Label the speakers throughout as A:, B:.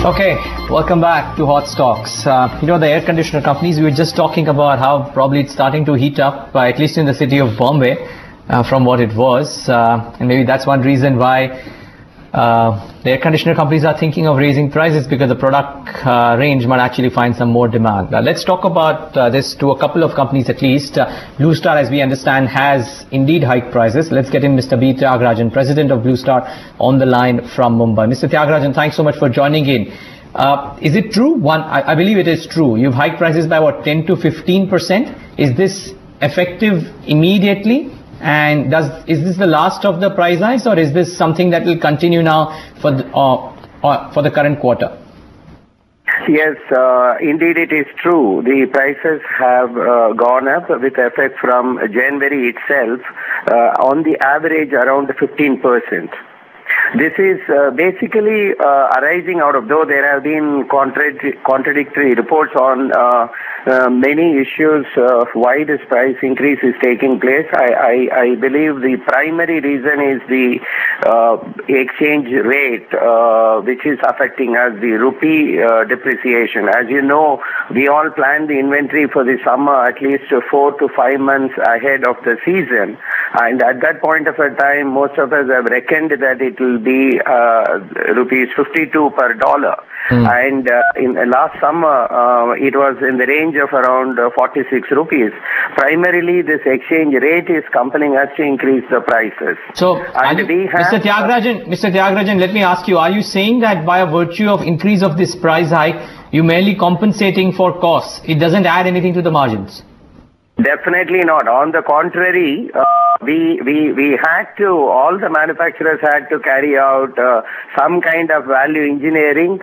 A: Okay, welcome back to Hot Stocks. The air conditioner companies, we were just talking about how probably it's starting to heat up, at least in the city of Bombay, from what it was. And maybe that's one reason why the air conditioner companies are thinking of raising prices, because the product range might actually find some more demand. Let's talk about this to a couple of companies at least. Blue Star, as we understand, has indeed hiked prices. Let's get in Mr. B. Tyagarajan, President of Blue Star, on the line from Mumbai. Mr. Tyagarajan, thanks so much for joining in. Is it true? I believe it is true. You've hiked prices by what, 10 to 15%? Is this effective immediately? And is this the last of the price hikes, or is this something that will continue now for the current quarter?
B: Yes, indeed it is true. The prices have gone up with effect from January itself, on the average around 15%. This is basically arising out of, though there have been contradictory reports on many issues of why this price increase is taking place. I believe the primary reason is the exchange rate, which is affecting us, the rupee depreciation. As you know, we all plan the inventory for the summer at least 4 to 5 months ahead of the season. And at that point of a time, most of us have reckoned that it will be rupees 52 per dollar. And in last summer, it was in the range of around 46 rupees. Primarily, this exchange rate is compelling us to increase the prices.
A: So, Mr. Tyagarajan, let me ask you, are you saying that by a virtue of increase of this price hike, you're merely compensating for costs? It doesn't add anything to the margins?
B: Definitely not. On the contrary, we had to, all the manufacturers had to carry out some kind of value engineering,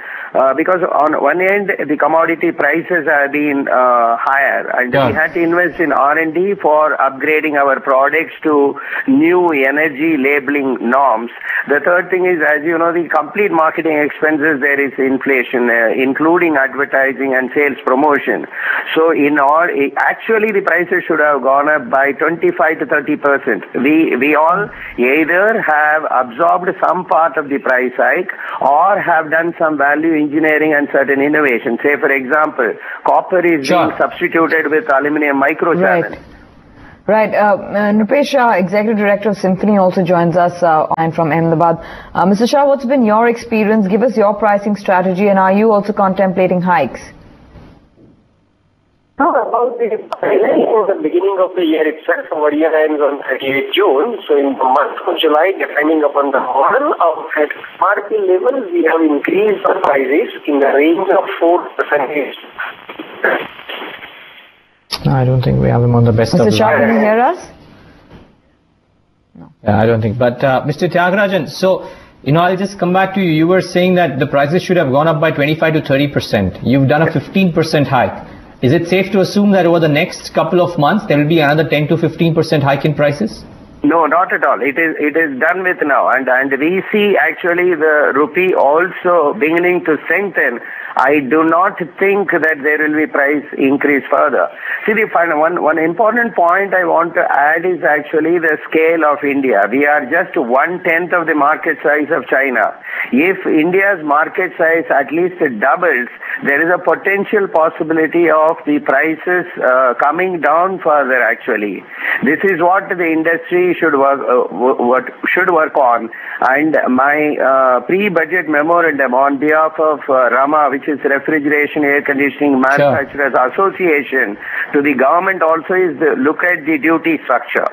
B: because on one end the commodity prices have been higher, and we had to invest in R&D for upgrading our products to new energy labeling norms. The third thing is, as you know, the complete marketing expenses, there is inflation, including advertising and sales promotion. So actually the prices should have gone up by 25 to 30%. We all either have absorbed some part of the price hike or have done some value engineering and certain innovation. Say, for example, copper is being substituted with aluminum microchannel.
C: Right. Nrupesh Shah, Executive Director of Symphony, also joins us online from Ahmedabad. Mr. Shah, what's been your experience? Give us your pricing strategy, and are you also contemplating hikes?
D: About the for the beginning of the year itself, our year ends on 30th June. So in the month of July, depending upon the model, at MRP level, we have increased the prices in the range of 4%.
A: I don't think we have him on the best of the
C: Mr. Shah, can you hear us?
A: No. Yeah, I don't think. But Mr. Tyagarajan, so, I'll just come back to you. You were saying that the prices should have gone up by 25 to 30%. You've done a 15% hike. Is it safe to assume that over the next couple of months there will be another 10 to 15% hike in prices?
B: No, not at all. It is done with now, and we see actually the rupee also beginning to strengthen. I do not think that there will be price increase further. See, one important point I want to add is actually the scale of India. We are just 1/10 of the market size of China. If India's market size at least doubles, there is a potential possibility of the prices coming down further actually. This is what the industry should work on. And my pre-budget memorandum on behalf of RAMA, which is Refrigeration Air Conditioning Manufacturers Association, to the government also is look at the duty structure.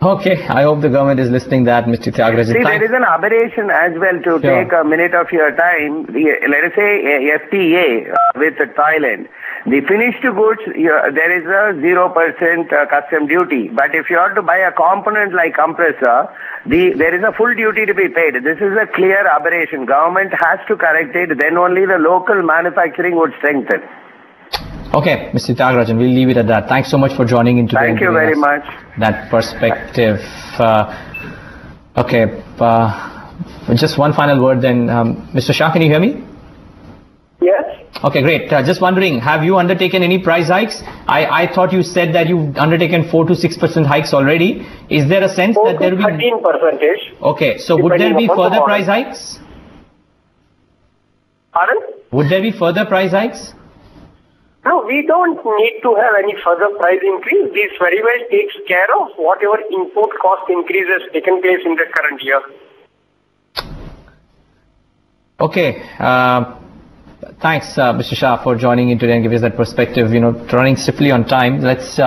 A: Okay, I hope the government is listening that, Mr. Tyagarajan.
B: See, there is an aberration as well, to take a minute of your time. Let us say FTA with Thailand. The finished goods, there is a 0% custom duty. But if you are to buy a component like compressor, there is a full duty to be paid. This is a clear aberration. Government has to correct it. Then only the local manufacturing would strengthen.
A: Okay, Mr. Tyagarajan, we'll leave it at that. Thanks so much for joining in today.
B: Thank you very much.
A: That perspective. Just one final word then. Mr. Shah, can you hear me?
D: Yes.
A: Okay, great. Just wondering, have you undertaken any price hikes? I thought you said that you've undertaken 4 to 6% hikes already. Is there a sense that there will be
D: 13%?
A: Okay, so would there be further price hikes?
D: Pardon?
A: Would there be further price hikes?
D: No, we don't need to have any further price increase. This very well takes care of whatever input cost increase has taken place in the current year.
A: Okay. Thanks, Mr. Shah, for joining in today and giving us that perspective. Running swiftly on time. Let's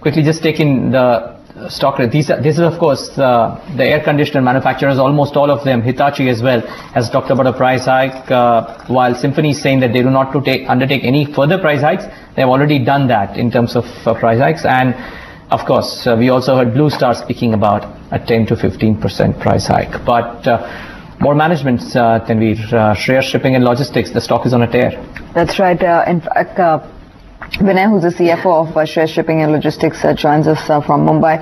A: quickly just take in the stock. This is, of course, the air conditioner manufacturers, almost all of them. Hitachi as well has talked about a price hike, while Symphony is saying that they do not undertake any further price hikes. They have already done that in terms of price hikes. And, of course, we also heard Blue Star speaking about a 10 to 15% price hike. But more management, Tanveer. Shreyas Shipping and Logistics, the stock is on a tear.
C: That's right. In fact, Vinay, who's the CFO of Shah-Ed Shipping and Logistics, joins us from Mumbai.